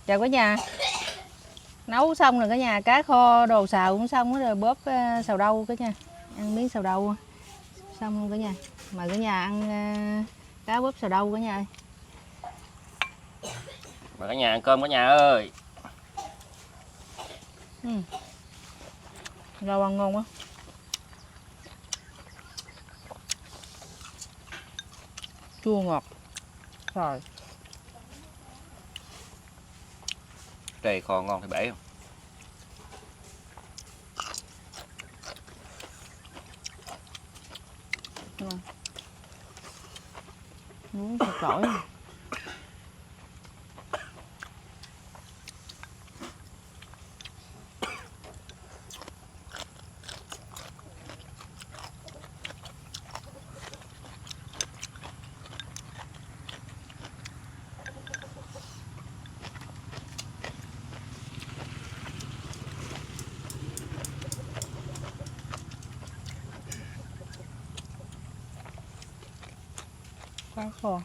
Chào cả nhà. Nấu xong rồi cả nhà, cá kho đồ xào cũng xong rồi, bóp xào đâu cả nhà. Ăn miếng xào đâu xong luôn cả nhà. Mời cả nhà ăn cá bóp xào đâu cả nhà ơi. Mời cả nhà ăn cơm cả nhà ơi. Rau ăn ngon quá. Chua ngọt. Rồi. Trời kho ngon thì bể không? Ngon. Muốn thật giỏi. Cá kho.